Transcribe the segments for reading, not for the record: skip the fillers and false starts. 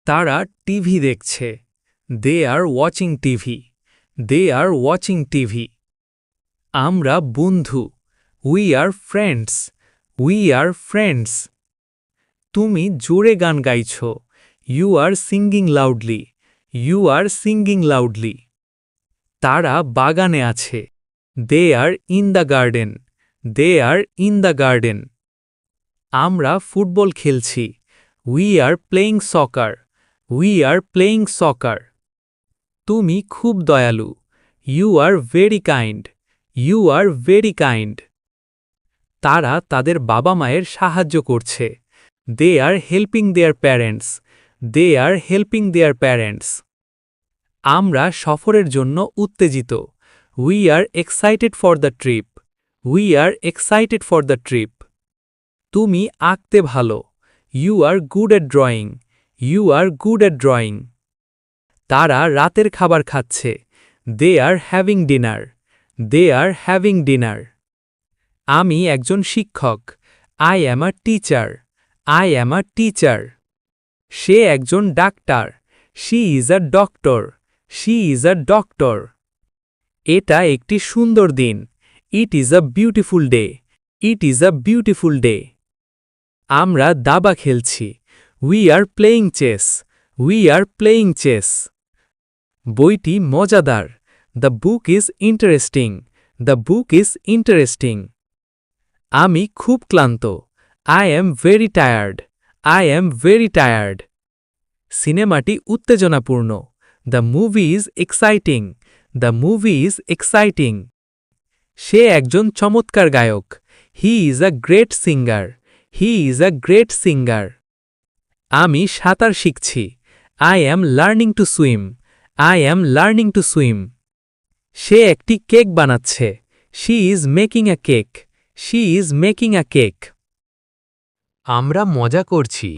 তারা টিভি দেখছে। They are watching TV. They are watching TV. আমরা বন্ধু। We are friends. We are friends. তুমি জোরে গান গাইছ। You are singing loudly. You are singing loudly. তারা বাগানে আছে। They are in the garden. They are in the garden. আমরা ফুটবল খেলছি। We are playing soccer. We are playing soccer. তুমি খুব দয়ালু। You are very kind. You are very kind. তারা তাদের বাবা মায়ের সাহায্য করছে। They are helping their parents. They are helping their parents. আমরা সফরের জন্য উত্তেজিত। We are excited for the trip. We are excited for the trip. তুমি আঁকতে ভালো। You are good at drawing. You are good at drawing. তারা রাতের খাবার খাচ্ছে। They are having dinner. They are having dinner. আমি একজন শিক্ষক। I am a teacher. I am a teacher. সে একজন ডাক্তার। She is a doctor. She is a doctor. এটা একটি সুন্দর দিন। It is a beautiful day. It is a beautiful day. আমরা দাবা খেলছি। We are playing chess. We are playing chess. বইটি মজাদার। The book is interesting. The book is interesting. আমি খুব ক্লান্ত। I am very tired. I am very tired. সিনেমাটি উত্তেজনাপূর্ণ। The movie is exciting. The movie is exciting. সে একজন চমৎকার গায়ক। He is a great singer. He is a great singer. আমি সাঁতার শিখছি। I am learning to swim. I am learning to swim. সে একটি কেক বানাচ্ছে। She is making a cake. She is making a cake. আমরা মজা করছি।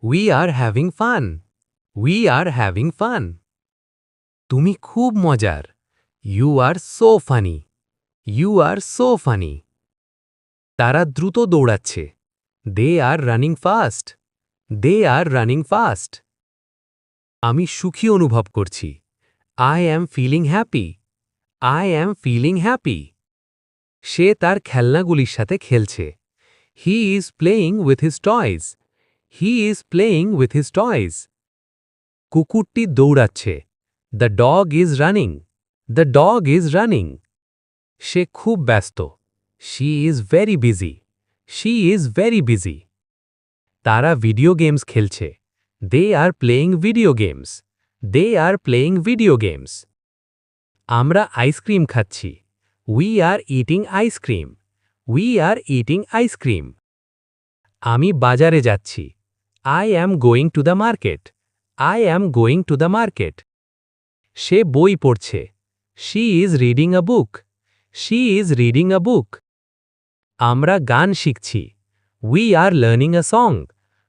We are having fun. We are having fun. তুমি খুব মজার। You are so funny. You are so funny. তারা দ্রুত দৌড়াচ্ছে। They are running fast. They are running fast. আমি সুখী অনুভব করছি। I am feeling happy. I am feeling happy. সে তার খেলনাগুলির সাথে খেলছে। He is playing with his toys. He is playing with his toys. কুকুরটি দৌড়াচ্ছে। The dog is running. The dog is running. সে খুব ব্যস্ত। She is very busy. She is very busy. তারা ভিডিও গেমস খেলছে। They are playing video games. They are playing video games. আমরা ice cream খাচ্ছি। We are eating ice cream. We are eating ice cream. আমি বাজারে যাচ্ছি। I am going to the market. I am going to the market. সে বই পড়ছে। She is reading a book. She is reading a book. আমরা গান শিখছি। We are learning a song.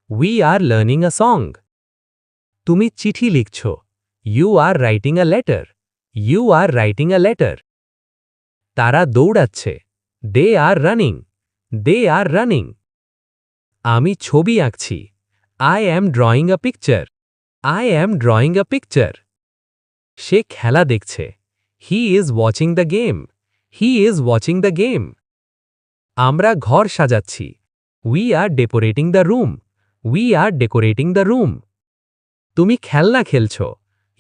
We are learning a song. তুমি চিঠি লিখছ। You are writing a letter. You are writing a letter. তারা দৌড়াচ্ছে। They are running. They are running. আমি ছবি আঁকছি। I am drawing a picture. I am drawing a picture. সে খেলা দেখছে। He is watching the game. He is watching the game. আমরা ঘর সাজাচ্ছি। We are decorating the room. We are decorating the room. তুমি খেলনা খেলছ।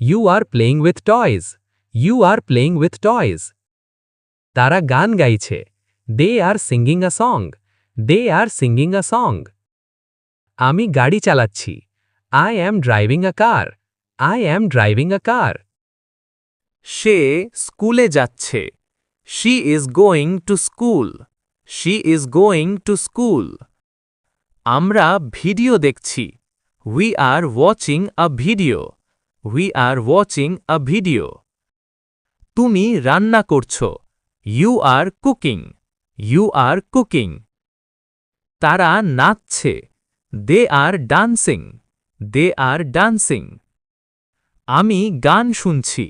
You are playing with toys. You are playing with toys. তারা গান গাইছে। They are singing a song. They are singing a song. আমি গাড়ি চালাচ্ছি। I am driving a car. I am driving a কার। সে স্কুলে যাচ্ছে। She is going to school. She is going to school. আমরা video দেখছি। We are watching a video. We are watching a video. তুমি রান্না করছো। You are cooking. You are cooking. তারা নাচছে। They are dancing. They are dancing. আমি গান শুনছি।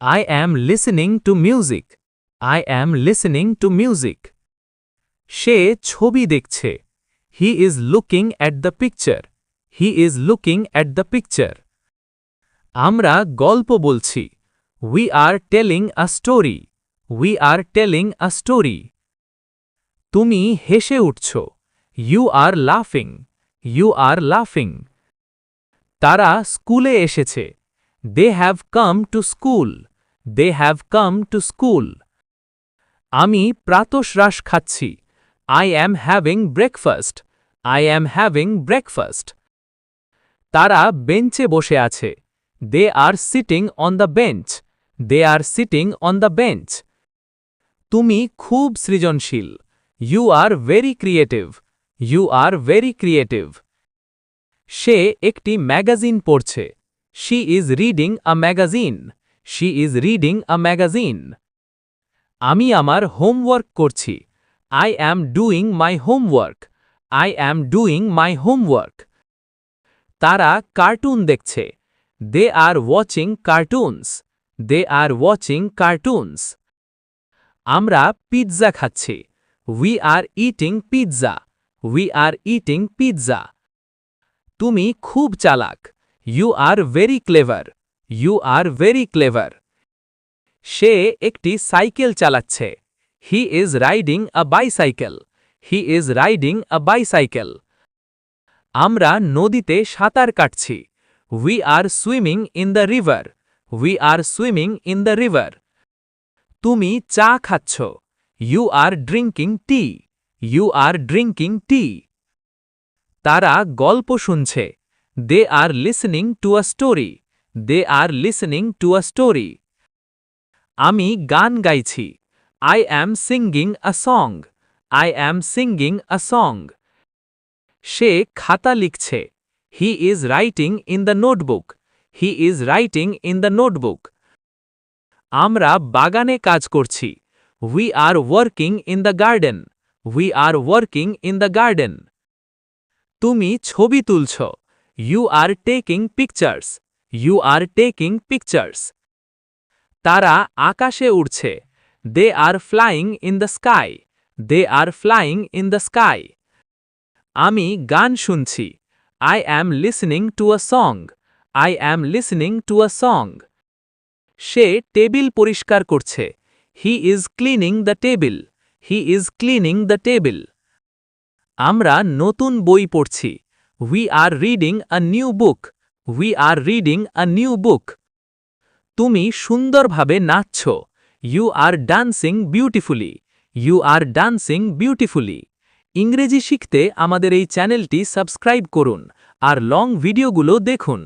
I am listening to music. I am listening to music. সে ছবি দেখছে। He is looking at the picture. He is looking at the picture. আমরা গল্প বলছি. We are telling a story. We are telling a story. তুমি হেসে উঠছ. You are laughing. You are laughing. তারা স্কুলে এসেছে. They have come to school. They have come to school. আমি প্রাতঃশ্রাস খাচ্ছি. I am having breakfast. I am having breakfast. তারা বেঞ্চে বসে আছে. They are sitting on the bench. They are sitting on the bench. তুমি খুব সৃজনশীল. You are very creative. You are very creative. সে একটি ম্যাগাজিন পড়ছে. She is reading a magazine. She is reading a magazine. আমি আমার homework করছি. I am doing my homework. I am doing my homework. তারা cartoon দেখছে. They are watching cartoons. They are watching cartoons. আমরা pizza খাচ্ছি. We are eating pizza. We are eating pizza. তুমি খুব চালাক. You are very clever. You are very clever. সে একটি cycle চালাচ্ছে. He is riding a bicycle. He is riding a bicycle. আমরা নদীতে সাঁতার কাটছি. We are swimming in the river. We are swimming in the river. তুমি চা খাচ্ছ. You are drinking tea. You are drinking tea. তারা গল্প শুনছে. They are listening to a story. They are listening to a story. আমি গান গাইছি. I am singing a song. I am singing a song. সে খাতা লিখছে. He is writing in the notebook. He is writing in the notebook. আমরা বাগানে কাজ করছি. We are working in the garden. We are working in the garden. তুমি ছবি তুলছ. You are taking pictures. You are taking pictures. তারা আকাশে উড়ছে. They are flying in the sky. They are flying in the sky. আমি গান শুনছি. I am listening to a song. I am listening to a song. Say table পরিষ্কার করছে. He is cleaning the table. He is cleaning the table. আমরা নতুন বই পড়ছি. We are reading a new book. We are reading a new book. তুমি সুন্দরভাবে নাচছ. You are dancing beautifully. You are dancing beautifully. ইংরেজি শিখতে আমাদের এই চ্যানেলটি সাবস্ক্রাইব করুন আর লং ভিডিওগুলো দেখুন.